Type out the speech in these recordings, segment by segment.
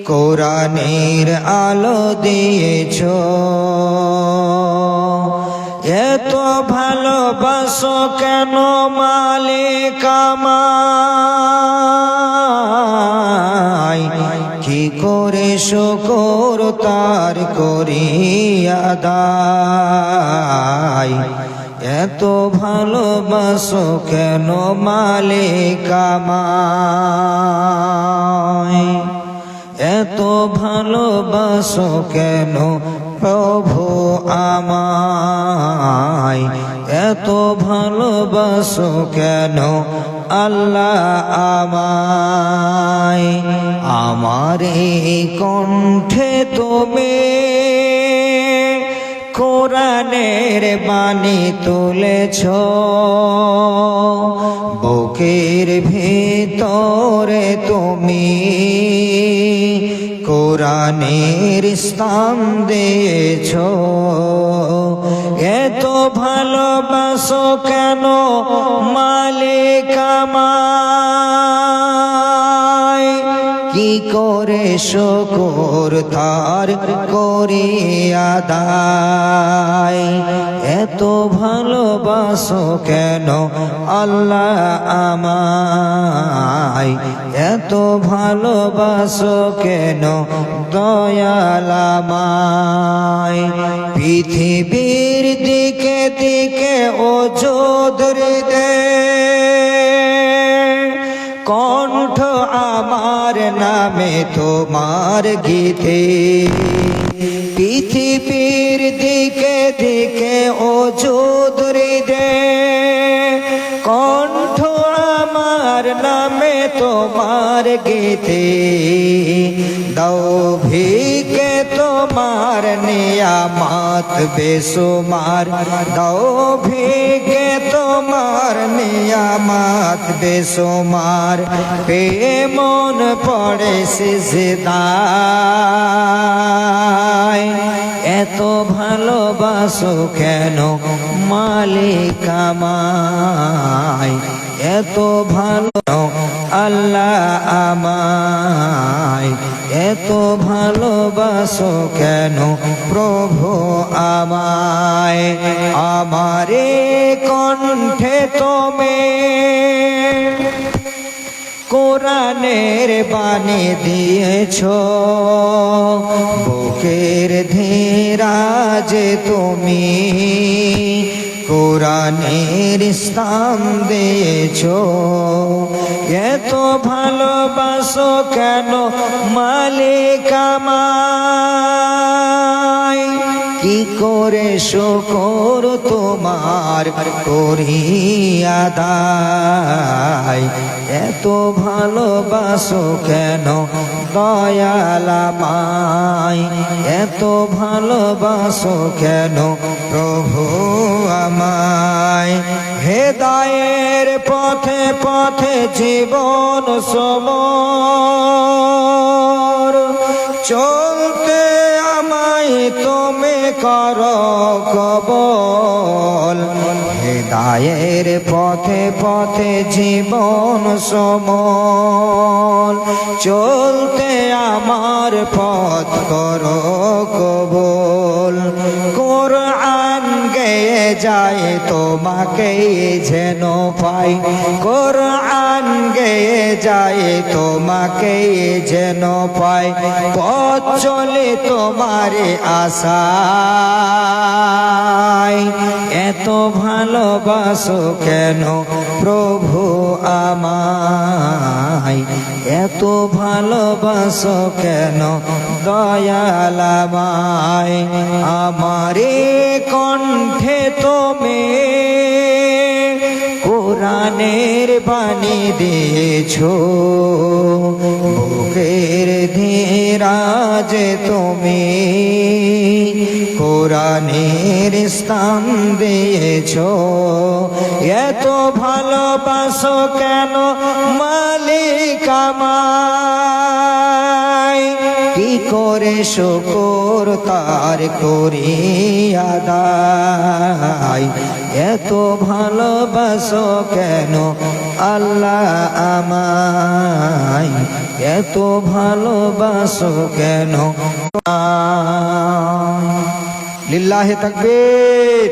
কোরআনের আলো দিয়েছো, এত ভালোবাসো কেন মালিক আমায়, কি করে শুকর তার করি আদায়। এত ভালোবাসো কেন মালিক আমায়, এত ভালোবাসো কেন প্রভু আমায়, এত ভালোবাসো কেন আল্লাহ আমায়। আমার এই কণ্ঠে তুমি কোরআনের বাণী তুলেছ, বুকের ভিতরে তুমি কোরআনের স্থান দিয়েছ। এত ভালোবাসো কেন মালিক আমায়, কি করে শুকর তার করি আদায়। এত ভালোবাসো কেন আল্লাহ আমায়, এত ভালোবাসো কেন দয়াল আমায়। পৃথিবীর দিকে দিকে ওজোদ হৃদে কণ্ঠ আমার নামে তোমার গীতে। পৃথিবীর দিকে দিকে ওজোদ হৃদে কণ্ঠ আমার নামে তোমার গীতে। দাও ভিকে তোমার নিয়ামত বেসুমার, দাও ভিকে তোমার নিয়ামত বেসুমার। পেয়ে মন পড়ে সিজদায়, এত ভালোবাসো কেন মালিক আমায়, এত ভালো আল্লাহ আমায়। এত ভালোবাসো কেন প্রভু আমায়। আমারে কণ্ঠে তুমি কোরআনের বাণী দিয়েছ, বুকের ধীরাজে তুমি কোরআনের স্থান দিয়েছ। এত ভালোবাসো কেন মালিক আমায়, কি করে শুকর তোমার করি আদায়। এত ভালোবাসো কেন দয়াল আমায়, এত ভালোবাসো কেন প্রভু আমায়। হেদায়ের পথে পথে জীবন সমর, চলতে আমায় তুমি করো কবল। হেদায়ের পথে পথে জীবন সমল, চলতে আমার পথ করো কবল। কোরআন গেয়ে যায় তোমাকে যেন পাই, কোরআন গেয়ে যায় তোমাকে যেন পাই। পথ চলে তোমারে আশায়, এত ভালোবাসো কেন প্রভু আমায়, এত ভালোবাসো কেন দয়াল আমায়। আমারে কণ্ঠে তুমি কোরআনের বাণী দিয়েছ, বুকের ধীরাজে তুমি কোরআনের স্থান দিয়েছ। এত ভালোবাসো কেন মালিক আমায়, কি করে শুকর তার করি আদায়। এত ভালোবাসো কেন আল্লাহ আমায়। এত ভালোবাসো কেন? লিল্লাহে তাকবীর।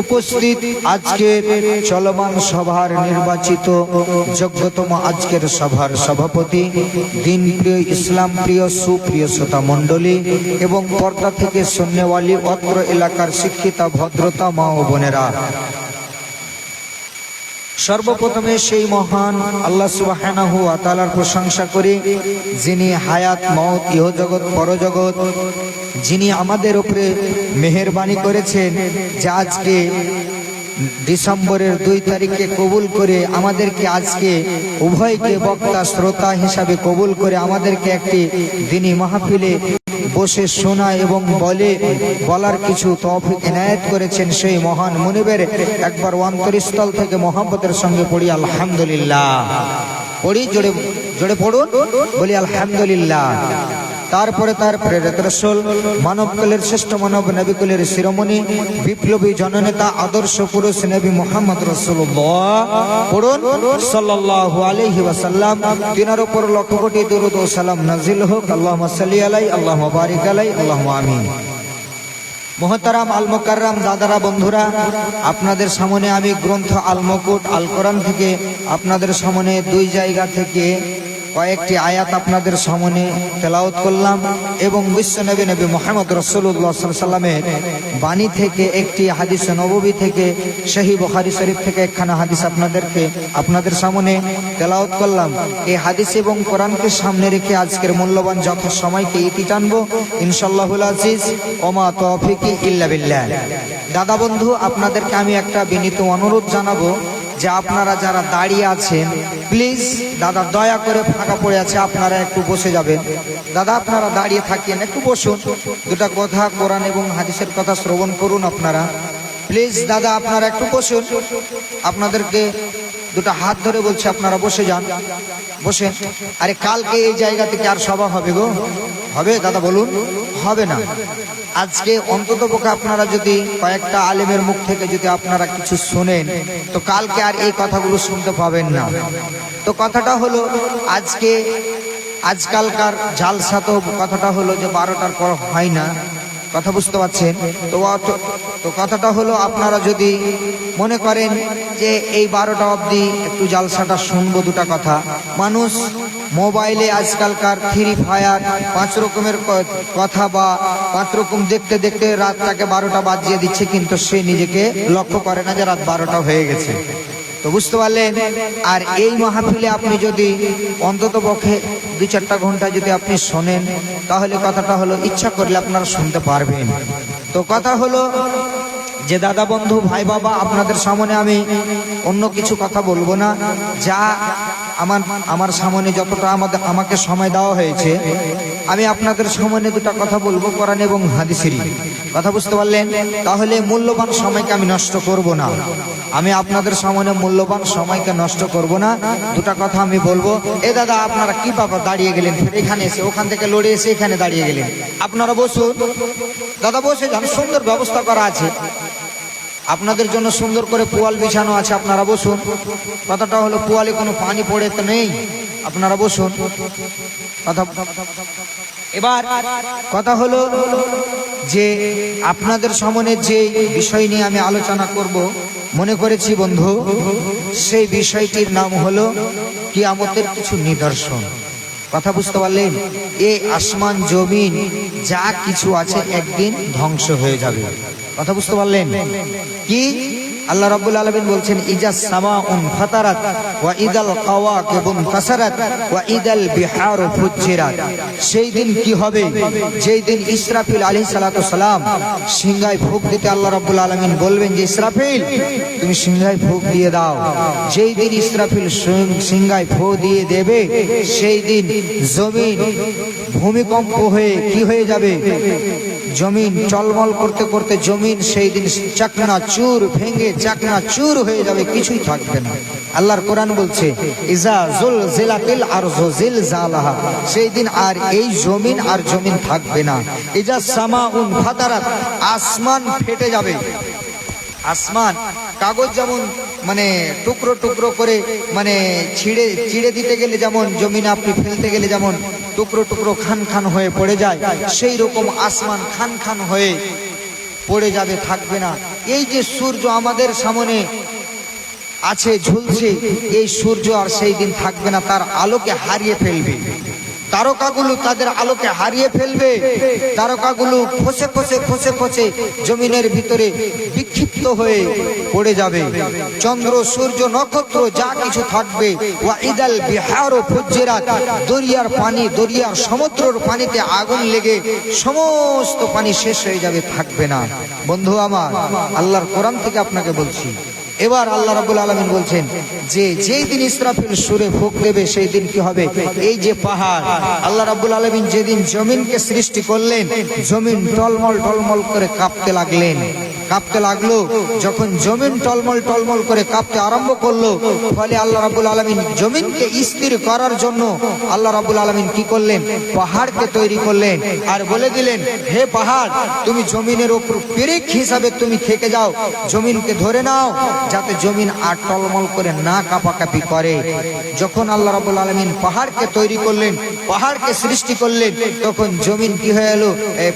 উপস্থিত আজকের চলমান সভার নির্বাচিত যোগ্যতম আজকের সভার সভাপতি, দিন প্রিয়, ইসলাম প্রিয়, সুপ্রিয় শ্রোতা মণ্ডলী এবং পর্দা থেকে শূন্যওয়ালী অত্র এলাকার শিক্ষিতা ভদ্রতা মা ও বোনেরা, সর্বপ্রথমে সেই মহান আল্লাহ সুবহানাহু ওয়া তাআলার প্রশংসা করি, যিনি হায়াত, মওত, ইহজগৎ পরজগৎ, যিনি আমাদের উপরে মেহেরবানি করেছেন যে আজকে ডিসেম্বরের 2 তারিখে কবুল করে আমাদেরকে আজকে উভয়কে বক্তা শ্রোতা হিসাবে কবুল করে আমাদেরকে একটি দ্বীনি মাহফিলে বসে শোনা এবং বলার কিছু তৌফিক ইনায়েত করেছেন। সেই মহান মুনিবের একবার অন্তরস্থল থেকে মহব্বতের সঙ্গে পড়ি আলহামদুলিল্লাহ। পড়ি, জোরে জোরে পড়ুন, বলি আলহামদুলিল্লাহ। তারপরে তার প্রেরিত রাসূল, মানবকুলের শ্রেষ্ঠ মানব, নবীকুলের শিরোমণি, বিপ্লবী জননেতা, আদর্শ পুরুষ নবী মুহাম্মদ রাসূলুল্লাহ পড়ুন সাল্লাল্লাহু আলাইহি ওয়াসাল্লাম। তিনার উপর লক্ষ কোটি দরুদ ও সালাম নাজিল হোক। আল্লাহুম্মা সাল্লি আলাইহি, আল্লাহুম্মা বারিক আলাইহি, আল্লাহুম্মা আমিন। মুহতারাম আল মুকাররম দাদারা, বন্ধুরা, আপনাদের সামনে আমি গ্রন্থ আল মুকুট আল কোরআন থেকে আপনাদের সামনে 2 জায়গা থেকে কয়েকটি আয়াত আপনাদের সামনে তেলাওয়াত করলাম এবং বিশ্বনবী নবী মুহাম্মদ রাসূলুল্লাহ সাল্লাল্লাহু আলাইহি ওয়াসাল্লামের বাণী থেকে একটি হাদিস নববী থেকে, সহিহ বুখারী শরীফ থেকে একখানা হাদিস আপনাদের সামনে তেলাওয়াত করলাম। এই হাদিস এবং কোরআনকে সামনে রেখে আজকের মূল্যবান যথা সময়কে ইতি টানবো ইনশাআল্লাহুল আজিজ। ওমা তৌফিকি ইল্লা বিল্লাহ। দাদা বন্ধু, আপনাদেরকে আমি একটা বিনীত অনুরোধ জানাবো যে আপনারা যারা দাঁড়িয়ে আছেন, প্লিজ দাদা দয়া করে, ফাঁকা পড়ে আছে, আপনারা একটু বসে যাবেন। দাদা আপনারা দাঁড়িয়ে থাকেন, একটু বসুন, দুটা কথা কোরআন এবং হাদিসের কথা শ্রবণ করুন আপনারা। প্লিজ দাদা আপনারা একটু বসুন, আপনাদেরকে দুটা হাত ধরে বলছি আপনারা বসে যান, বসেন। আরে কালকে এই জায়গা থেকে আর সভা হবে গো? হবে দাদা বলুন? হবে না। আজকে অন্তত পক্ষে আপনারা যদি কয়েকটা আলেমের মুখ থেকে যদি আপনারা কিছু শোনেন, তো কালকে আর এই কথাগুলো শুনতে পাবেন না। তো কথাটা হলো, আজকালকার জালসা তো কথাটা হলো যে 12টার পর হয় না, কথা বুঝতে পারছেন তো কথাটা হলো, আপনারা যদি মনে করেন যে এই 12টা অবধি একটু জালসাটা শুনবো দুটা কথা, মানুষ মোবাইলে আজকালকার ফ্রি ফায়ার 5 রকমের কথা বা 5 রকম দেখতে দেখতে রাতটাকে 12টা বাজিয়ে দিচ্ছে, কিন্তু সে নিজেকে লক্ষ্য করে না যে রাত 12টা হয়ে গেছে। তো বুঝতে পারলেন। আর এই মাহফিলে আপনি যদি অন্তত পক্ষে 2-4টা ঘন্টা যদি আপনি শোনেন, তাহলে কথাটা হলো ইচ্ছা করলে আপনারা শুনতে পারবেন। তো কথা হলো যে দাদা বন্ধু ভাই বাবা, আপনাদের সামনে আমি অন্য কিছু কথা বলবো না। যা আমার সামনে যতটা আমাকে সময় দেওয়া হয়েছে, আমি আপনাদের সামনে দুটা কথা বলবো কোরআন এবং হাদিসেরই কথা, বুঝতে পারলেন? তাহলে মূল্যবান সময়কে আমি নষ্ট করব না, আমি আপনাদের সামনে মূল্যবান সময়কে নষ্ট করব না। দুটা কথা আমি বলবো। এ দাদা আপনারা কি ব্যাপার দাঁড়িয়ে গেলেন? এখানে এসে ওখান থেকে লড়ে এসে এখানে দাঁড়িয়ে গেলেন। আপনারা বসুন দাদা, বসে যান, সুন্দর ব্যবস্থা করা আছে আপনাদের জন্য, সুন্দর করে পোয়াল বিছানো আছে, আপনারা বসুন। কথাটা হলো পোয়ালে কোনো পানি পড়ে তো নেই, আপনারা বসুন। এবার কথা হলো যে আপনাদের সামনে যে বিষয় নিয়ে আমি আলোচনা করব মনে করেছি বন্ধু, সেই বিষয়টির নাম হলো কিয়ামতের কিছু নিদর্শন। কথা বুঝতে পারলেন? এই আসমান জমিন যা কিছু আছে একদিন ধ্বংস হয়ে যাবে। কথা বুঝতে পারলেন? কি আল্লাহ রাব্বুল আলামিন বলছেন, ইজাস সামাউন ফাতারাত ওয়া ইদাল কাওয়াকিবুন কাসারাত ওয়া ইদাল বিহারু ফুজ্জিরাত। সেই দিন কি হবে? যেই দিন ইসরাফিল আলাইহিস সালাতু সালাম সিংহায় ফুঁক দিতে আল্লাহ রাব্বুল আলামিন বলবেন যে ইসরাফিল তুমি সিংহায় ফুঁক দিয়ে দাও। যেই দিন ইসরাফিল সিংহায় ফুঁক দিয়ে দেবে, সেই দিন জমিন ভূমিকম্প হয়ে কি হয়ে যাবে? জমিন টলমল করতে করতে জমিন সেই দিন চাকনাচুর ভেঙে চাকনাচুর হয়ে যাবে, কিছুই থাকবে না। আল্লাহর কোরআন বলছে, ইজা জুলজিলাতিল আরযু জিলজালাহা, সেই দিন আর এই জমিন আর জমিন থাকবে না। ইজা সামাউন ফাতারাত, আসমান ফেটে যাবে। আসমান, কাগজ যেমন মানে টুকরো টুকরো করে মানে ছিঁড়ে দিতে গেলে যেমন জমিনে আপনি ফেলতে গেলে যেমন টুকরো টুকরো খান খান হয়ে পড়ে যায়, সেই রকম আসমান খান খান হয়ে পড়ে যাবে, থাকবে না। এই যে সূর্য আমাদের সামনে আছে ঝুলছে, এই সূর্য আর সেই দিন থাকবে না, তার আলোকে হারিয়ে ফেলবে। তারকাগুলো তাদের আলোকে হারিয়ে ফেলবে, তারকাগুলো খসে খসে খসে খসে জমিনের ভিতরে বিক্ষিপ্ত হয়ে পড়ে যাবে। চন্দ্র সূর্য নক্ষত্র যা কিছু থাকবে, ওয়াইদাল বিহারু ফুজ্জিরাত, দরিয়ার পানি, দরিয়ার সমুদ্রের পানিতে আগুন লেগে সমস্ত পানি শেষ হয়ে যাবে, থাকবে না। বন্ধু আমার, আল্লাহর কোরআন থেকে আপনাকে বলছি। এবার আল্লাহ রাব্বুল আলামিন বলছেন যে যেই দিন ইসরাফিল সুরে ফুঁক দেবে সেই দিন কি হবে? এই যে পাহাড়, আল্লাহ রাব্বুল আলামিন যেদিন জমিনকে সৃষ্টি করলেন, জমিন টলমল টলমল করে কাঁপতে লাগলেন, কাঁপতে লাগলো। যখন জমিন টলমল টলমল করে কাঁপতে আরম্ভ করলো, ফলে আল্লাহ রাব্বুল আলামিন জমিনকে স্থির করার জন্য আল্লাহ রাব্বুল আলামিন কি করলেন? পাহাড়কে তৈরি করলেন আর বলে দিলেন, হে পাহাড়, তুমি জমিনের উপর পেরেক হিসাবে তুমি থেকে যাও, জমিনকে ধরে নাও, যাতে জমিন আর টলমল করে না কাঁপাকাঁপি করে। যখন আল্লাহ রাব্বুল আলামিন পাহাড়কে তৈরি করলেন, পাহাড়কে সৃষ্টি করলেন, তখন জমিন কি হয়ে এলো?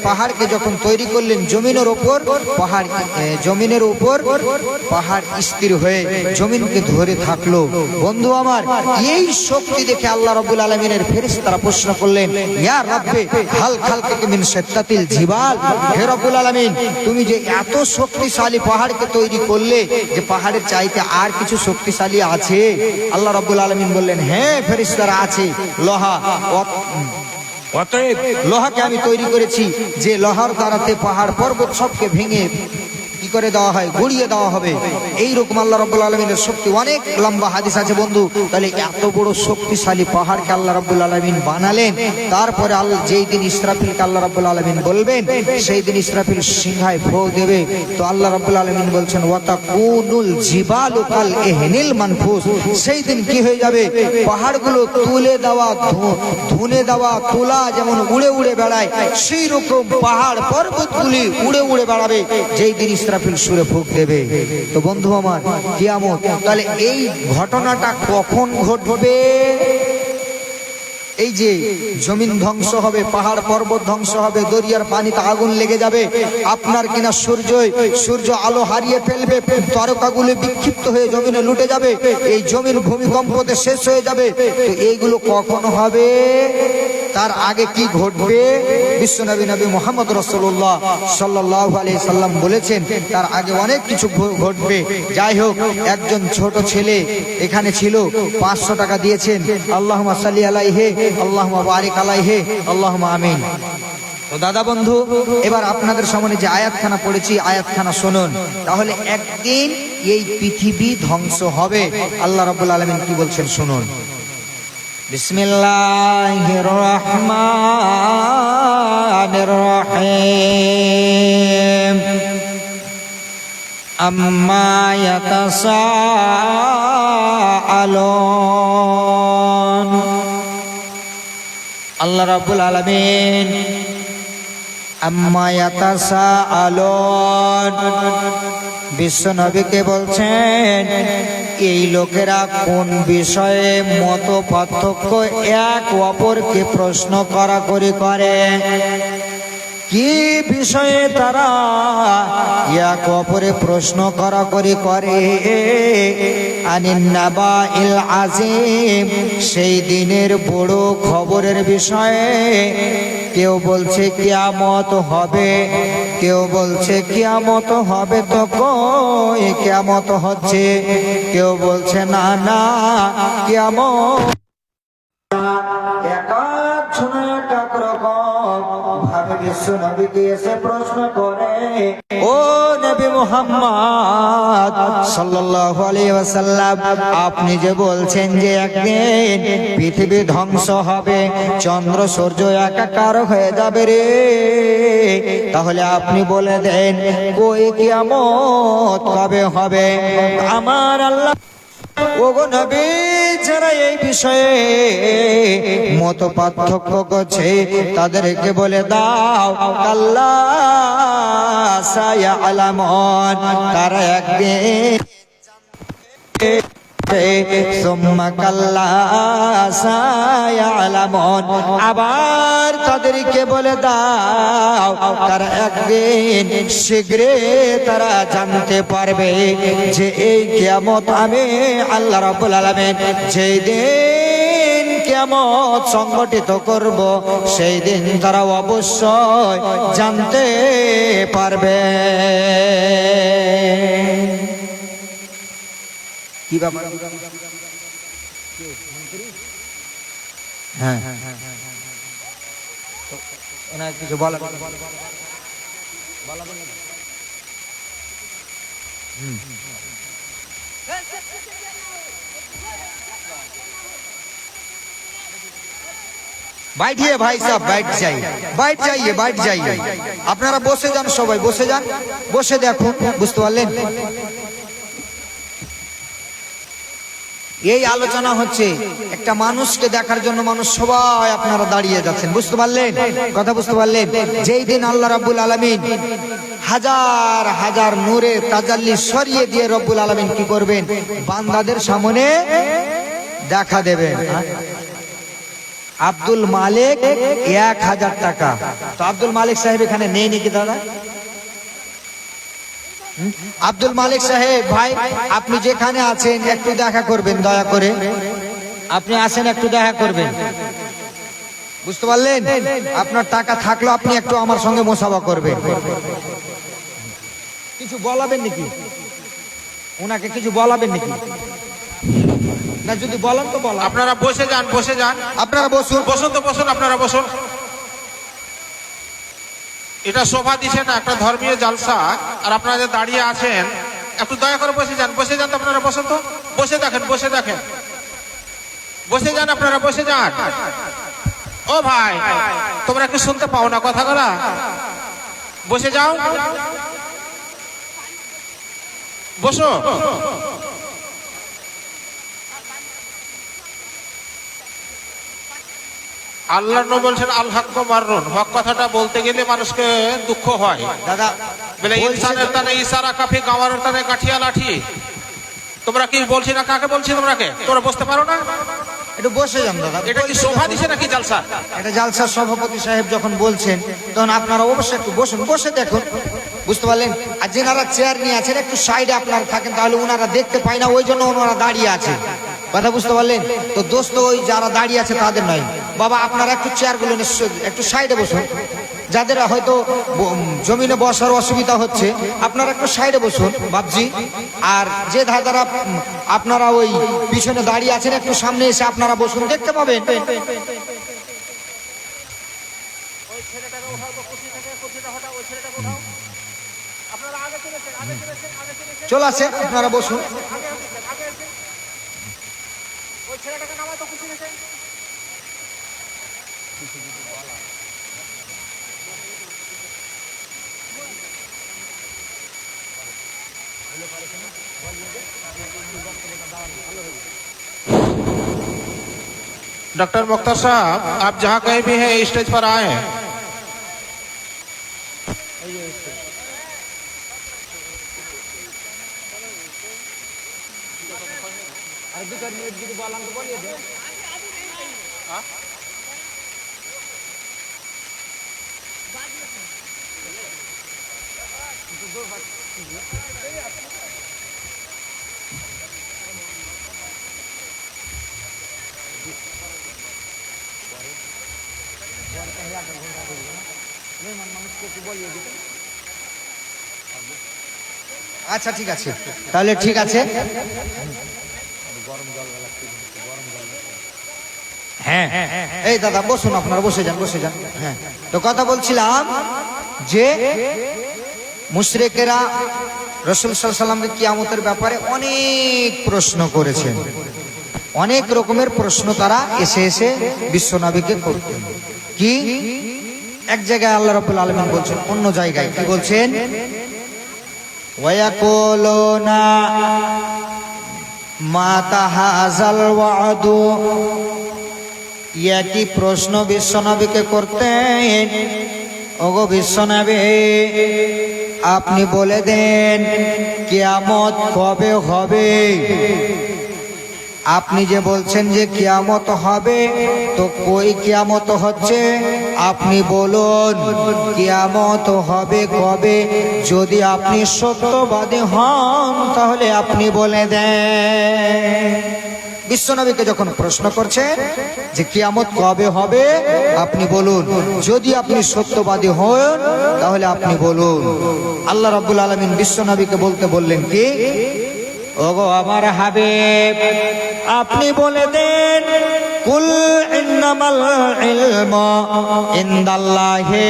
পাহাড়কে যখন তৈরি করলেন, জমিনের উপর পাহাড়, জমিনের উপর পাহাড় স্থির হয়ে জমিনকে ধরে থাকলো। বন্ধু আমার, এই শক্তি দেখে আল্লাহ রাব্বুল আলামিনের ফেরেশতারা প্রশ্ন করলেন, ইয়া রাব্বে হাল খালকাকা মিন শাত্তাতিল জিবাল, হে রাব্বুল আলামিন, তুমি যে এত শক্তিশালী পাহাড়কে তৈরি করলে, যে পাহাড়ের চাইতে আর কিছু শক্তিশালী আছে? আল্লাহ রাব্বুল আলামিন বললেন, হ্যাঁ ফেরেশতারা আছে। লোহা, অতএব লোহাকে আমি তৈরি করেছি, যে লোহার দ্বারাতে পাহাড় পর্বত সবকে ভেঙে কি করে দেওয়া হয়? গুড়িয়ে দেওয়া হবে। এইরকম আল্লাহ রাব্বুল আলামিনের শক্তি। অনেক লম্বা হাদিস আছে বন্ধু। তাহলে এত বড় শক্তিশালী পাহাড়কে আল্লাহ রাব্বুল আলামিন বানালেন। তারপরে আল্লাহ যেই দিন ইসরাফিলকে আল্লাহ রাব্বুল আলামিন বলবেন, সেই দিন ইসরাফিল সিংহায় ফু দেবে। তো আল্লাহ রাব্বুল আলামিন বলছেন, ওয়াতাকুনুল জিবালু কাল ইহনিল মানফুস, সেই দিন কি হয়ে যাবে? পাহাড়গুলো তুলে দেওয়া, ধুনে দেওয়া তুলা যেমন উড়ে উড়ে বেড়ায়, সেই রকম পাহাড় পর্বতগুলি উড়ে উড়ে বেড়াবে যেই দিন ইসরাফিল সুরে ফুঁক দেবে। তো বন্ধু আমার, কিয়ামত। তাহলে এই ঘটনাটা কখন ঘটবে? এই যে জমিন ধ্বংস হবে, পাহাড় পর্বত ধ্বংস হবে, দরিয়ার পানিতে আগুন লেগে যাবে, আপনার কিনা সূর্য আলো হারিয়ে ফেলবে, তারকাগুলো বিক্ষিপ্ত হয়ে জমিনে লুটে যাবে, এই জমিন ভূমিকম্পতে শেষ হয়ে যাবে। তো এইগুলো কখন হবে? তার আগে কি ঘটবে? বিশ্বনবী নবী মুহাম্মদ রাসূলুল্লাহ সাল্লাল্লাহু আলাইহি সাল্লাম বলেছেন, তার আগে অনেক কিছু ঘটবে। যাই হোক, একজন ছোট ছেলে এখানে ছিল, 500 টাকা দিয়েছেন। আল্লাহুম্মা সাল্লি আলাইহি, আল্লাহুম্মা বারিক আলাইহি, আল্লাহুম্মা আমিন। তো দাদা বন্ধু, এবার আপনাদের সামনে যে আয়াতখানা পড়েছি, আয়াতখানা শুনুন। তাহলে একদিন এই পৃথিবী ধ্বংস হবে। আল্লাহ রাব্বুল আলামিন কি বলছেন শুনুন। বিসমিল্লাহির রহমানির রহিম। আম্মা ইয়াতাসাআলুন। আল্লাহ রাব্বুল আলামিন আম্মা ইয়াতাসাআলুন বিশ্ব নবীকে বলছেন, এই লোকেরা কোন বিষয়ে মত পার্থক্য এক অপরকে প্রশ্ন করাকরি করে, কি বিষয়ে তারা এক অপরে প্রশ্ন করাকরি করে? আনিন নাবাইল আযীম, সেই দিনের বড় খবরের বিষয়ে। কেউ বলছে কিয়ামত হবে, কেউ বলছে কিয়ামত হবে তো কই কিয়ামত হচ্ছে, কেউ বলছে না না কিয়ামত। বিশ্ব নবীকে এসে প্রশ্ন করে, ও নবী মুহাম্মদ সাল্লাল্লাহু আলাইহি ওয়াসাল্লাম, আপনি যে বলছেন যে একদিন পৃথিবী ধ্বংস হবে, চন্দ্র সূর্য একাকার হয়ে যাবে রে, তাহলে আপনি বলে দেন কই কিয়ামত কবে হবে? আমার আল্লাহ, ওগো নবী, যারা এই বিষয়ে মত পার্থক্য করছে তাদেরকে বলে দাও, কাল্লা সায়ালামুন, তারা একদিন আবার তাদেরকে বলে দাও তারা একদিন শীঘ্রে তারা জানতে পারবে যে এই কিয়ামত আমি আল্লাহ রাব্বুল আলামিন যেই দিন কিয়ামত সংগঠিত করব সেই দিন তারা অবশ্যই জানতে পারবে। কি ব্যাপার? হ্যাঁ ওনার কিছু বলা बैठिए भाई साहब, बैठ जाइए बैठ जाइए। আপনারা বসে যান, সবাই বসে যান, বসে দেখুন, বুঝতে পারলেন? এই আলোচনা হচ্ছে একটা মানুষকে দেখার জন্য মানুষ সবাই আপনারা দাঁড়িয়ে যাচ্ছেন, বুঝতে পারলেন? কথা বুঝতে পারলেন? যেই দিন আল্লাহ রাব্বুল আলামিন হাজার হাজার নূরে তাজাল্লি সরিয়ে দিয়ে রব্বুল আলামিন কি করবেন? বান্দাদের সামনে দেখা দেবেন। আব্দুল মালিক 1000 টাকা। তো আব্দুল মালিক সাহেব এখানে নেই নাকি দাদা? আব্দুল মালিক সাহেব ভাই, আপনি যেখানে আছেন একটু দেখা করবেন, দয়া করে আপনি আসেন, একটু দেখা করবেন, বুঝতে পারলেন? আপনার টাকা থাকলো আপনি একটু আমার সঙ্গে মোসাফা করবেন। কিছু বলাবেন নাকি ওনাকে? কিছু বলাবেন নাকি? না, যদি বলেন তো বলেন। আপনারা বসে যান, বসে যান, আপনারা বসুন, বসুন তো বসুন, আপনারা বসুন। এটা শোভা দিছে না একটা ধর্মীয় জালসা, আর আপনারা যে দাঁড়িয়ে আছেন একটু দয়া করে বসে যান, বসে যান তো আপনারা, বসুন তো, বসে দেখেন, বসে দেখেন, বসে যান আপনারা, বসে যান। ও ভাই, তোমরা কি শুনতে পাও না কথাগুলা? বসে যাও, বসো। আল্লাহ নবী বলছেন আল হক মাররুন, হক কথাটা বলতে গেলে মানুষকে দুঃখ হয় দাদা। বলে ইনসানের টানে ইশারা কাফি, গাওয়ারের টানে কাঠিয়া লাঠি। তোমরা কি বলছি না, কাকে বলছি তোমরাকে? তোমরা বুঝতে পারো না? একটু বসে যান দাদা। এটা কি শোভা দিছে নাকি জালসা? এটা জালসার সভাপতি সাহেব যখন বলছেন তখন আপনারা অবশ্যই একটু বসুন, বসে দেখুন, বুঝতে পারলেন? আর যেনারা চেয়ার নিয়ে আছেন একটু সাইডে আপনারা থাকেন, তাহলে ওনারা দেখতে পায় না, ওই জন্য ওনারা দাঁড়িয়ে আছে, কথা বুঝতে পারলেন? তো দোস্ত ওই যারা দাঁড়িয়ে আছে তাদের নয় বাবা, আপনারা একটু চেয়ারগুলো একটু সাইডে বসুন। যাদের হয়তো জমিনে বসার অসুবিধা হচ্ছে আপনারা একটু সাইডে বসুন বাবজি। আর যে দাদারা আপনারা ওই পিছনে দাঁড়িয়ে আছেন একটু সামনে এসে আপনারা বসুন, দেখতে পাবেন। চলে আসেন, আপনারা বসুন। डॉक्टर मुख्तार साहब, आप जहाँ कहीं भी हैं स्टेज पर आए। আচ্ছা ঠিক আছে, তাহলে ঠিক আছে। হ্যাঁ এই দাদা বসুন, আপনারা বসে যান, বসে যান। হ্যাঁ, তো কথা বলছিলাম যে মুশরিকেরা রাসূল সাল্লাল্লাহু আলাইহি ওয়াসাল্লামকে কিয়ামতের ব্যাপারে অনেক প্রশ্ন করেছেন, অনেক রকমের প্রশ্ন তারা এসে এসে বিশ্বনবীকে করতেন। কি এক জায়গায় আল্লাহ রাব্বুল আলামিন বলছেন, অন্য জায়গায় কি বলছেন? ওয়ায়াকুলুনা মাতা হাযাল ওয়াদু, একই প্রশ্ন বিশ্বনবীকে করতেন, ওগো বিশ্বনবী আপনি বলে দেন কিয়ামত কবে হবে। আপনি যে বলছেন যে কিয়ামত হবে, তো কই কিয়ামত হচ্ছে আপনি বলুন, কিয়ামত হবে কবে। যদি আপনি সত্যবাদী হন তাহলে আপনি বলে দেন। বিশ্বনবীকে যখন প্রশ্ন করছেন যে কিয়ামত কবে হবে আপনি বলুন, যদি আপনি সত্যবাদী হন তাহলে আপনি বলুন। আল্লাহ রাব্বুল আলামিন বিশ্বনবীকে বলতে বললেন কি, ওগো আমার হাবিব আপনি বলে দেন কুল ইন্নামাল ইলমু ইনদাল্লাহি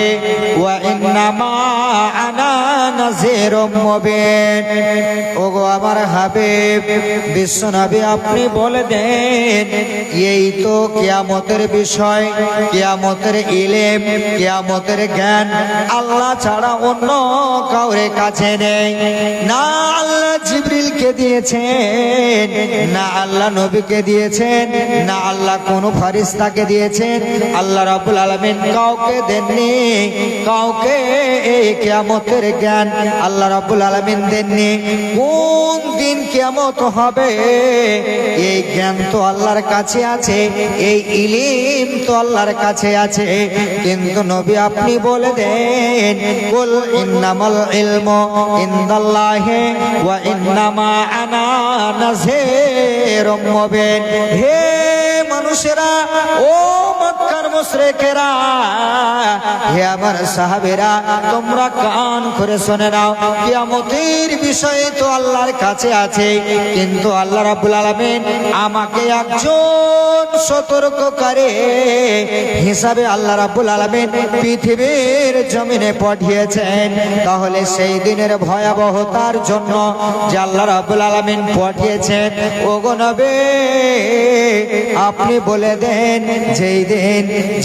ওয়া ইন্নামা আনা নাযিরুম মুবিন। ওগো আমার হাবিব বিশ্বনবী আপনি বলে দেন এই তো কিয়ামতের বিষয়, কিয়ামতের ইলম, কিয়ামতের জ্ঞান আল্লাহ ছাড়া অন্য কাউরে কাছে নেই। না আল্লাহ জিবরিলকে দিয়েছেন, না আল্লাহ নবীকে দিয়েছেন, না আল্লাহ কোন ফেরেশতাকে দিয়েছেন। আল্লাহ রাব্বুল আলামিন কাউকে দেননি, কাউকে এই কিয়ামতের জ্ঞান আল্লাহ রাব্বুল আলামিন দেননি। কোন দিন কিয়ামত হবে এই জ্ঞান তো আল্লাহর কাছে আছে, এই ইলম তো আল্লাহর কাছে আছে। কিন্তু নবী আপনি বলে দেন কুল ইন্নামাল ইলমু ইনদাল্লাহি ওয়া ইন্নামা আনা নাযিরুম মুবিন। হে মানুষেরা, ও মক্কার মুশরিকেরা, হে আমার সাহাবেরা, তোমরা কান করে শুনে নাও, কিয়ামতের বিষয় তো আল্লাহর কাছে আছে। কিন্তু আল্লাহ রাব্বুল আলামিন আমাকে একজন সতর্ককারী হিসাবে আল্লাহ রাব্বুল আলামিন পৃথিবীর জমিনে পাঠিয়েছেন। তাহলে সেই দিনের ভয়াবহতার জন্য যে আল্লাহ রাব্বুল আলামিন পাঠিয়েছেন, ওগো নবী আপনি বলে দেন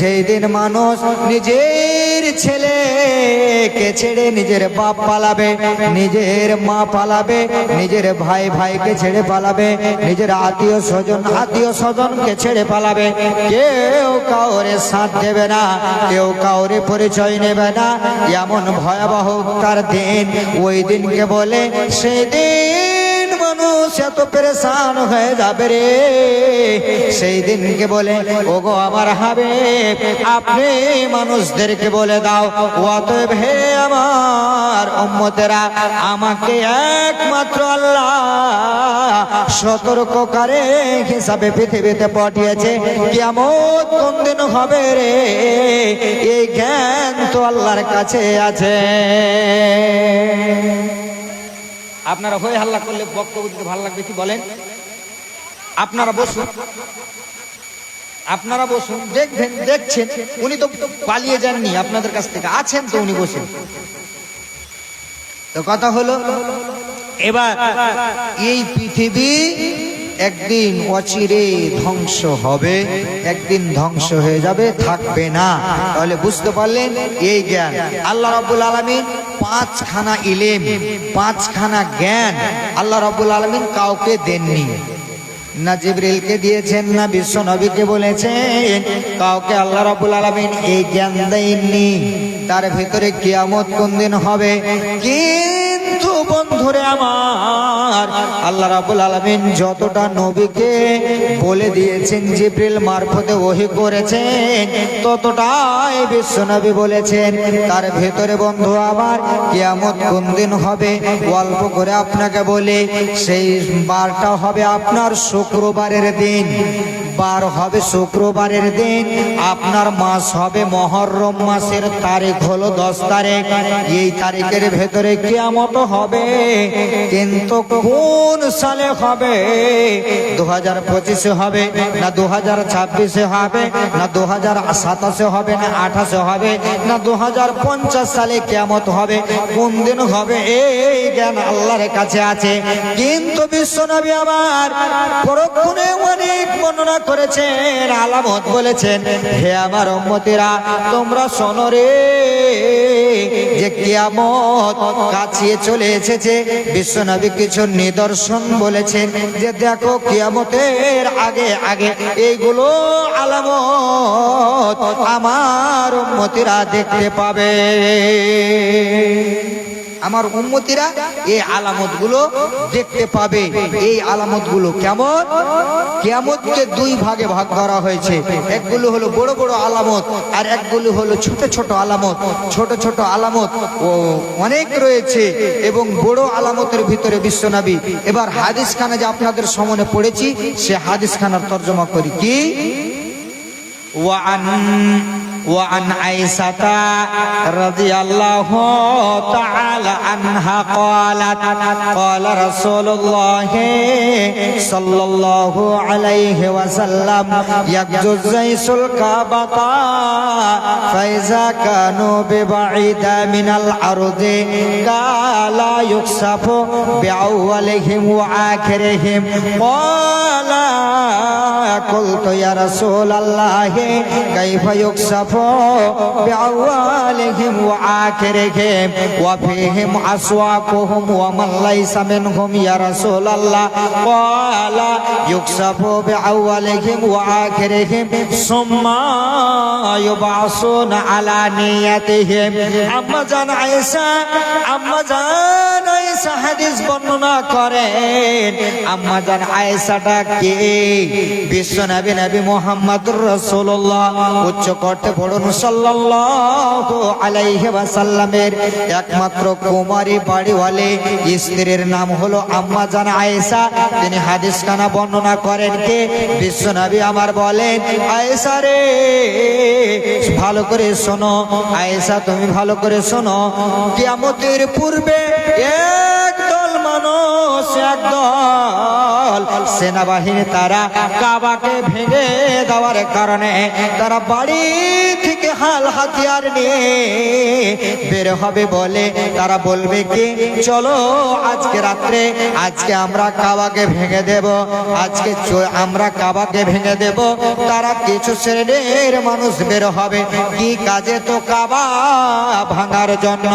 যেই দিন মানুষ নিজের ছেলেকে ছেড়ে নিজের বাপ পালাবে, নিজের মা পালাবে, নিজের ভাই ভাইকে ছেড়ে পালাবে, নিজের আত্মীয় স্বজনকে ছেড়ে পালাবে, কেউ কাউরে সাথ দেবে না, কেউ কাউরে পরিচয় নেবে না। এমন ভয়াবহ তার দিন, ওই দিনকে বলে সেদিন মানুষ এত পেরেশান হয়ে যাবে রে। সেই দিনকে বলে ওগো আমার হাবিব আপনি মানুষদেরকে বলে দাও, অতএব হে আমার উম্মতেরা, আমাকে একমাত্র আল্লাহ সতর্ককারী হিসাবে পৃথিবীতে পাঠিয়েছে। কিয়ামত কোন দিন হবে রে এই জ্ঞান তো আল্লাহর কাছে আছে। আপনারা হয়ে হাল্লা করলে বক্তব্য দিতে ভালো লাগবে কি বলেন? আপনারা বসুন, আপনারা বসুন, দেখবেন দেখছেন উনি তো পালিয়ে যাননি আপনাদের কাছ থেকে, আছেন তো উনি বসেন। তো কথা হলো, এবার এই পৃথিবী একদিন অচিরে ধ্বংস হবে, একদিন ধ্বংস হয়ে যাবে, থাকবে না। তাহলে বুঝতে পারলেন এই জ্ঞান আল্লাহ রাব্বুল আলামিন পাঁচখানা ইলম, পাঁচখানা জ্ঞান আল্লাহ রাব্বুল আলামিন কাউকে দেননি। না জিবরিলকে দিয়েছেন, না বিশ্ব নবীকে বলেছেন, কাউকে আল্লাহ রাব্বুল আলামিন এই জ্ঞান দেননি। তার ভিতরে কিয়ামত কোন দিন হবে, কিন্তু বন্ধুরে আমার আল্লাহ রাব্বুল আলামিন যতটা নবীকে বলে দিয়েছেন, জিবরিল মারফতে ওহী করেছেন, ততটাই বিশ্ব নবী বলেছেন। তার ভিতরে বন্ধু আমার কিয়ামত কোন দিন হবে অল্প করে আপনাকে বলি, সেই বারটা হবে আপনার শুক্রবারের দিন। বার হবে শুক্রবারের দিন, আপনার মাস হবে মুহররম মাসের তারিখ হলো 10 তারিখ। এই তারিখের ভেতরে কিয়ামত হবে, কিন্তু কোন সালে হবে? 2025 হবে না 2026 হবে না 2027 হবে না 28 হবে না 2050 সালে কিয়ামত হবে? কোন দিন হবে এই জ্ঞান আল্লাহর কাছে আছে। কিন্তু বিশ্বনবী আমার পরক্ষণে অনেক বর্ণনা করেছেন, আলামত বলেছেন। হে আমার উম্মতেরা, তোমরা শোনো রে, যে কিয়ামত কাছে চলে এসেছে। বিশ্বনবী কিছু নিদর্শন বলেছেন যে দেখো কিয়ামতের আগে আগে এইগুলো আলামত আমার উম্মতেরা দেখতে পাবে। আমার উম্মতিরা এই আলামতগুলো দেখতে পাবে। এই আলামতগুলো কেমন? কিয়ামতকে দুই ভাগে ভাগ করা হয়েছে। একগুলো হলো বড় বড় আলামত, আর একগুলো হলো ছোট ছোট আলামত। ছোট ছোট আলামত ও অনেক রয়েছে, এবং বড় আলামতের ভিতরে বিশ্বনবী এবার হাদিস খানা যে আপনাদের সামনে পড়েছি, সে হাদিস খানার তর্জমা করি কি। وعن عائشة رضي الله تعالى عنها قالت قال رسول الله صلى الله عليه وسلم يجوز زيس الكعبة فإذا كانوا ببعيد من الأرض قال يخسف بأولهم وآخرهم قال قلت يا رسول الله كيف يخسف بأولهم وآخرهم وفيهم أسواقهم ومن ليس منهم يا رسول الله قال يخسف بأولهم وآخرهم ثم يبعثون على نيتهم আম্মা জান আয়েশা হাদিস বর্ণনা করেন। আম্মা জান আয়েশাটা কে? বিশ্বনবী নবী মুহাম্মদুর রাসূলুল্লাহ উচ্চ করতে পড়ুন সাল্লাল্লাহু আলাইহি ওয়াসাল্লামের একমাত্র কুমারী বাড়িওয়ালে স্ত্রীর নাম হলো আম্মা জান আয়েশা। তিনি হাদিস খানা বর্ণনা করেন কে? বিশ্বনবী আমার বলেন, আয়েশা রে ভালো করে শোনো, আয়েশা তুমি ভালো করে শোনো, কিয়ামতের পূর্বে একদল মানুষ, একদল সেনাবাহিনী তারা কাবাকে ভেঙে দেওয়ার কারণে তারা বাড়ি থেকে হাল হাতিয়ার নিয়ে বের হবে। বলে তারা বলবে কি, চলো আজকে রাত্রে আজকে আমরা কাবাকে ভেঙে দেব, আজকে আমরা কাবাকে ভেঙে দেব। তারা কিছু শ্রেণীর মানুষ বের হবে কি কাজে? তো কাবা ভাঙার জন্য।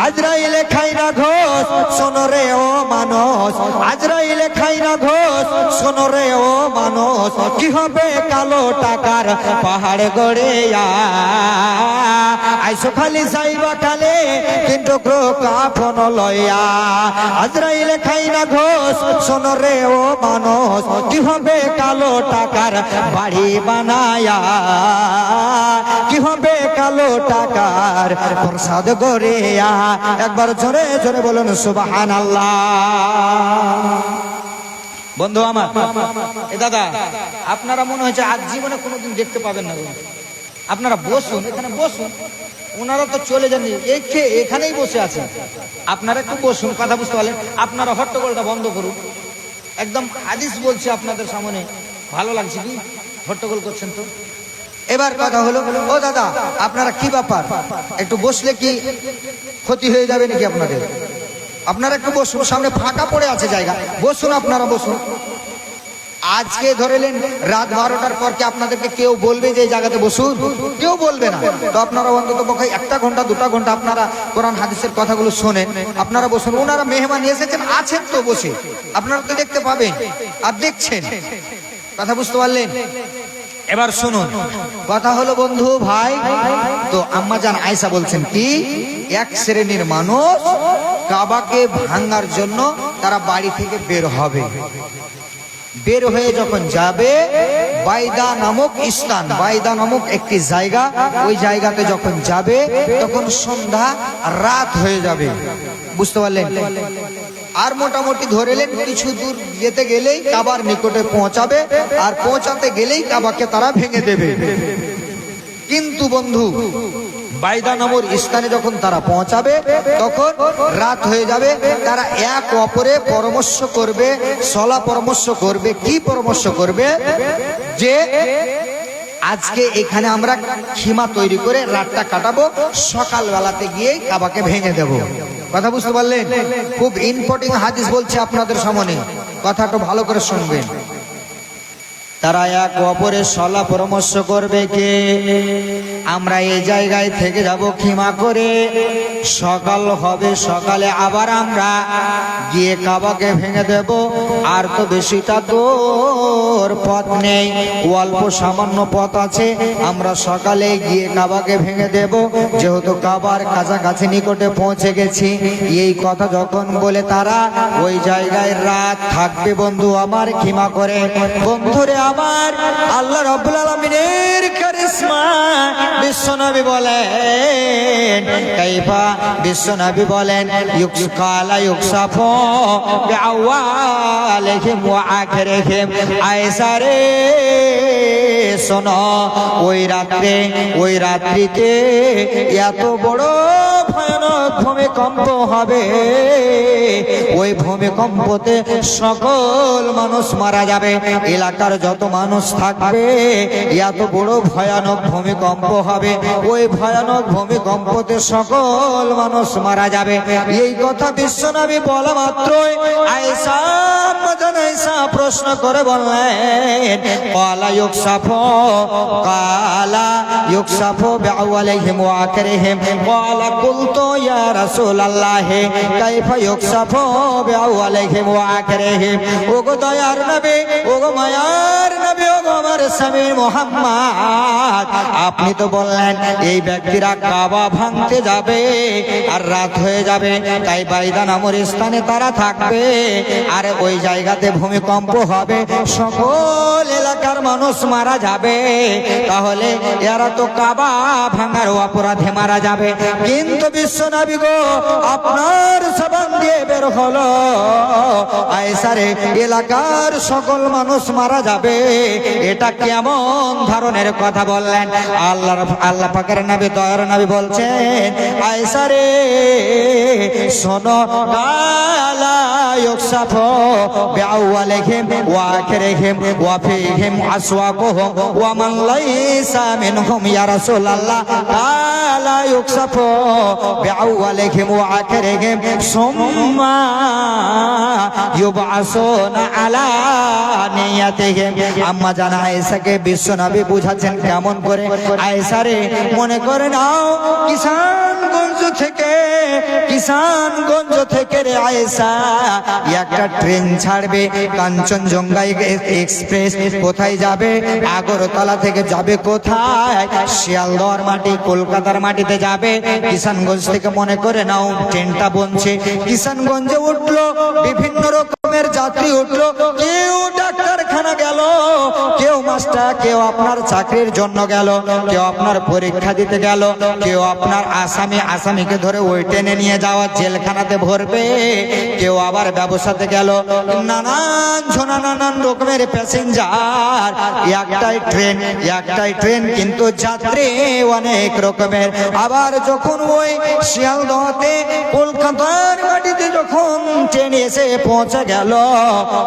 আজরাইলে খাই না ঘোষ, শোনো রে ও মানুষ, আজরাইলে খাই না ঘোষ, শোনো রে ও মানুষ, কি হবে কালো টাকার পাহাড় গড়ে আইসো খালি যাইবা কালে কিন্তু কাফন লইয়া। আজরাইলে খাই না ঘোষ, শোনো রে ও মানুষ, কি হবে কালো টাকার বাড়ি বানায়া, কি হবে কালো টাকার প্রসাদ গড়িয়া। একবার জোরে জোরে বলুন সুবহানাল্লাহ। বন্ধু আমার, এ দাদা আপনারা মনে হচ্ছে আজ জীবনে কোনোদিন দেখতে পাবেন না। আপনারা বসুন, এখানে বসুন, ওনারা তো চলে যান, এখানেই বসে আছেন। আপনারা একটু বসুন, কথা বুঝতে পারলেন? আপনারা হট্টগোলটা বন্ধ করুন। একদম হাদিস বলছি আপনাদের সামনে, ভালো লাগছে কি হট্টগোল করছেন? তো এবার কথা হলো, ও দাদা আপনারা কি ব্যাপার, একটু বসলে কি ক্ষতি হয়ে যাবে নাকি আপনাদের? আপনারা একটু বসুন, সামনে ফাঁকা পড়ে আছে জায়গা, বসুন, আপনারা বসুন। আজকে ধরেলেন রাত 12টার পর কি আপনাদেরকে কেউ বলবে যে এই জায়গাতে বসুন? কেউ বলবে না। তো আপনারা অন্তত পক্ষে 1 ঘন্টা 2 ঘন্টা আপনারা কোরআন হাদিসের কথাগুলো শোনেন, আপনারা বসুন। ওনারা মেহমান এসেছেন, আছেন তো বসে, আপনারা তো দেখতে পাবেন আর দেখছেন, কথা বুঝতে পারলেন? এবার শুনুন, কথা হলো বন্ধু ভাই, তো আম্মা জান আয়েশা বলছেন কি, এক শ্রেণীর মানুষ কাবাকে ভাঙার জন্য তারা বাড়ি থেকে বের হবে। বের হয়ে যখন যাবে বাইদা নামক স্থান, বাইদা নামক একটি জায়গা, ওই জায়গাতে যখন যাবে তখন সন্ধ্যা রাত হয়ে যাবে, বুঝতে পারলেন? আর মোটামুটি ধরেলেন কিছু দূর যেতে গেলেই কাবার নিকটে পৌঁছাবে, আর পৌঁছাতে গেলেই কাবাকে তারা ভেঙে দেবে। কিন্তু বন্ধু বাইদা নামক স্থানে যখন তারা পৌঁছাবে তখন রাত হয়ে যাবে। তারা এক অপরে পরামর্শ করবে, সলা পরামর্শ করবে। কি পরামর্শ করবে? যে আজকে এখানে আমরা খিমা তৈরি করে রাতটা কাটাবো, সকালবেলাতে গিয়ে কাবাকে ভেঙে দেব। কথা বুঝতে পারলেন? খুব ইম্পর্টেন্ট হাদিস বলছে আপনাদের সামনে, কথাটা ভালো করে শুনবেন। তারা এক অপরের সলা পরামর্শ করবে কে? আমরা এই জায়গায় থেকে যাব ক্ষমা করে, সকাল হবে, সকালে আবার আমরা গিয়ে কাবাকে ভেঙে দেব। আর তো বেশিটা তোর পথ নেই, অল্প সামান্য পথ আছে, আমরা সকালে গিয়ে কাবাকে ভেঙে দেব, যেহেতু কাবার কাছাকাছি নিকটে পৌঁছে গেছি। এই কথা যখন বলে তারা ওই জায়গায় রাত থাকবে। বন্ধু আমার ক্ষমা করে, বন্ধুরে আমার, আল্লাহ রাব্বুল আলামিনের কারিশমা বিশ্বনবী বলেন, কাইফা বিশ্বনবী বলেন, ইউকসালা ইউকসাফু বিআওয়ালিহিম ওয়া আখিরিহিম। আয়েশা রে শোনো, ওই রাত্রিতে এত বড় ভয়ানক ভূমিকম্প হবে, ওই ভূমিকম্পতে সকল মানুষ মারা যাবে। এলাকার যত মানুষ থাকবে, এত বড় ভয়ানক ভূমিকম্প হবে, ওই ভয়ানক ভূমিকম্পতে সকল মানুষ মারা যাবে। এই কথা বিশ্বনবী বলা মাত্রই আয়েশা প্রশ্ন করে বললেন, ক্বালা ইউকসাফু বিআওয়ালিহিম ওয়া আখিরিহিম। ক্বালা কুলতু ইয়া রাসূলুল্লাহ কাইফা ইউকসাফু বিআওয়ালিহিম ওয়া আখিরিহিম। ওগো দয়ার নবী, ওগো মায়ার নবী, ওগো আমার স্বামী মুহাম্মদ, আপনি তো বললেন এই ব্যক্তিরা কাবা ভাঙতে যাবে আর রাত হয়ে যাবে, তাই বাইদা নামের স্থানে তারা থাকবে, আর ওই জায়গাতে ভূমিকম্প হবে, সকল এলাকার মানুষ মারা যাবে, তাহলে এরা তো কাবা ভাঙার অপরাধে মারা যাবে। কিন্তু বিশ্বনবী গো, আপনার জবান দিয়ে বের হলো আয়েশারে এলাকার সকল মানুষ মারা যাবে, এটা কেমন ধরনের কথা বললেন? আল্লাহ পাকের নবী, দয়ার নবী বলছেন, আয়েশা রে শোনো, কালা ইউকসাফু বিআওয়ালিহিম ওয়া আখিরিহিম ওয়া ফীহিম আসওয়াকুহুম ওয়া মান লাইসা মিনহুম ইয়া রাসূলুল্লাহ। কালা ইউকসাফু বিআওয়ালিহিম ওয়া আখিরিহিম সুম্মা ইউবআসুনা আলা নিয়াতিহিম। আম্মা জানা আয়েশাকে বিশ্বনবী বুঝাচ্ছেন কেমন করে। আয়েশা রে, মনে করে নাও কিষানগঞ্জ থেকে রে আয়েশা একটা ট্রেন ছাড়বে, কাঞ্চনজঙ্ঘা এক্সপ্রেস। কোথায় যাবে? আগরতলা থেকে যাবে কোথায়? শিয়ালদহর মাটি, কলকাতার মাটিতে যাবে। কিষানগঞ্জ থেকে মনে করে নাও ট্রেনটা বনছে, কিষানগঞ্জে উঠলো, বিভিন্ন রকমের যাত্রী উঠলো, কেউ ডাক্তারখানা গেল, কেউ মাস্টার, কেউ আপনার চাকরির জন্য গেল, কেউ আপনার পরীক্ষা দিতে গেল, কেউ আপনার আসামিকে ধরে ওই ট্রেনে নিয়ে যাওয়া জেলখানাতে ভরবে, কেউ আবার ব্যবসাতে গেল, নানান রকমের প্যাসেঞ্জার। একটাই ট্রেন কিন্তু যাত্রী অনেক রকমের। আবার যখন ওই শিয়ালদহতে, কলকাতার মাটিতে যখন ট্রেন এসে পৌঁছে গেল,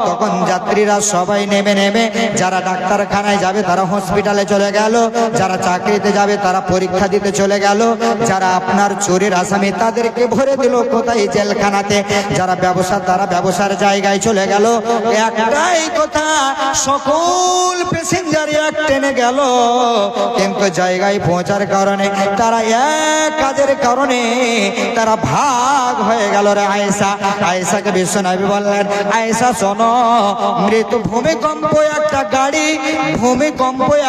তখন যাত্রীরা সবাই নেমে যারা ডাক্তারখানায় যাবে তারা হসপিটালে চলে গেল, যারা চাকরিতে যাবে তারা পরীক্ষা দিতে চলে গেল, যারা আপনার চোরের আসামি তাদেরকে ভরে দিল কোথায়? জেলখানাতে। যারা ব্যবসা, তারা ব্যবসার জায়গায় চলে গেল। একটাই কথা, সকল প্যাসেঞ্জার এক ট্রেনে গেল, কিন্তু জায়গায় পৌঁছার কারণে তারা এক কাজের কারণে তারা ভাগ হয়ে গেল রে আয়েশা। আয়েশাকে বিশ্বনবী বললেন, আয়েশা শোনো, মৃত্যু ভূমিকম্প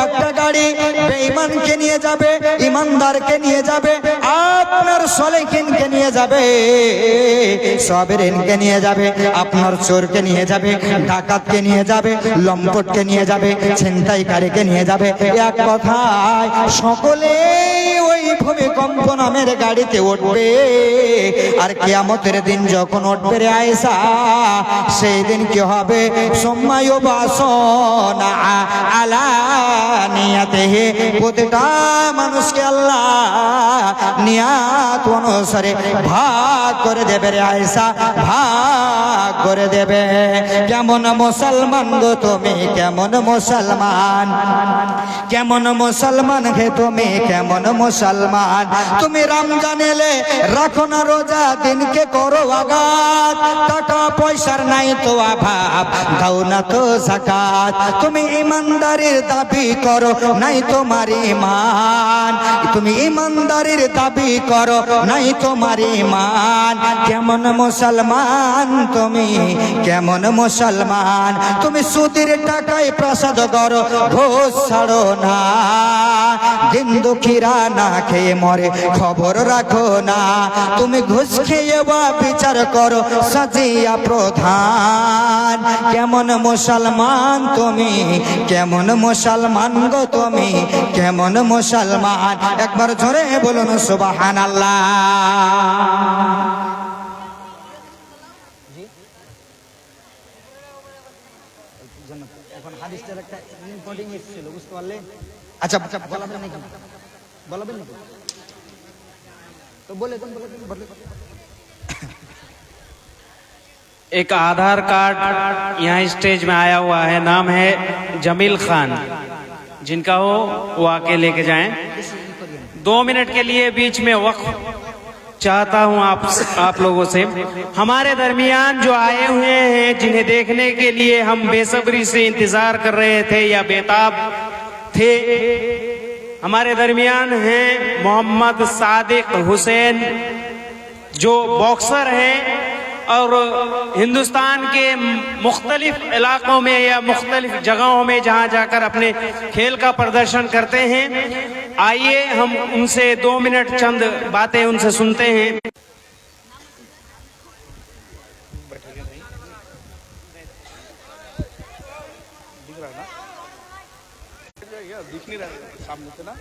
একটা গাড়ি বেঈমানকে নিয়ে যাবে, ইমানদারকে নিয়ে যাবে, আপনার সলেহিনকে নিয়ে যাবে, সাবিরিনকে নিয়ে যাবে, আপনার চোরকে নিয়ে যাবে, ডাকাতকে নিয়ে যাবে, লম্পটকে নিয়ে যাবে, ছিনতাইকারীকে নিয়ে যাবে। এক কথায় সকলে ওই ভূমিকম্প নামের গাড়িতে উঠবে। আর কিয়ামতের দিন যখন উঠবে রে আয়েশা, সেই দিন কি হবে? সুম্মা ইউবআসুনা আলা নিয়াতিহি। প্রতিটা মানুষকে আল্লাহ নিয়াত অনুসারে ভাগ করে দেবে রে আয়েশা, ভাগ করে দেবে। কেমন মুসলমান গো তুমি, কেমন মুসলমান, কেমন মুসলমান হে তুমি, কেমন মুসলমান। তুমি রমজান এলে রাখো না রোজা, দিনকে করো আঘাত, টাকা পয়সার নাই তো অভাব, দাও না তো যাকাত। তুমি ইমানদারির দাবি করো, নাই তোমার ঈমান, তুমি ইমানদারির দাবি করো, নাই তোমার ঈমান। কেমন মুসলমান তুমি, কেমন মুসলমান। তুমি সুদের টাকায় প্রসাদ করো, ঘোষ ছাড়ো না, দিন দুঃখীরা না খেয়ে মরে খবর রাখো না। তুমি ঘুষ খেয়ে বা বিচার করো, সাজিয়া প্রধান। কেমন মুসলমান তুমি, কেমন মুসলমান গো তুমি, কেমন মুসলমান। একবার জোরে বলুন সুবহানাল্লাহ। এখন হাদিসটার একটা ইম্পর্টেন্ট ছিল, বুঝতে পারলে? আচ্ছা বলাবেন নাকি, বলাবেন নাকি? तो बोले तुम बोले। एक आधार कार्ड यहाँ स्टेज में आया हुआ है, नाम है जमील खान, जिनका हो वो आके लेके जाएं। 2 मिनट के लिए बीच में वक्त चाहता हूँ आप लोगों से। हमारे दरमियान जो आए हुए हैं, जिन्हें देखने के लिए हम बेसब्री से इंतजार कर रहे थे या बेताब थे, हमारे दरमियान हैं मोहम्मद सादिक हुसैन, जो बॉक्सर हैं और हिंदुस्तान के मुख्तलिफ इलाकों में या मुख्तलिफ जगहों में जहां जाकर अपने खेल का प्रदर्शन करते हैं। आइए हम उनसे 2 मिनट चंद बातें उनसे सुनते हैं। दिख नहीं रहा सामने से ना।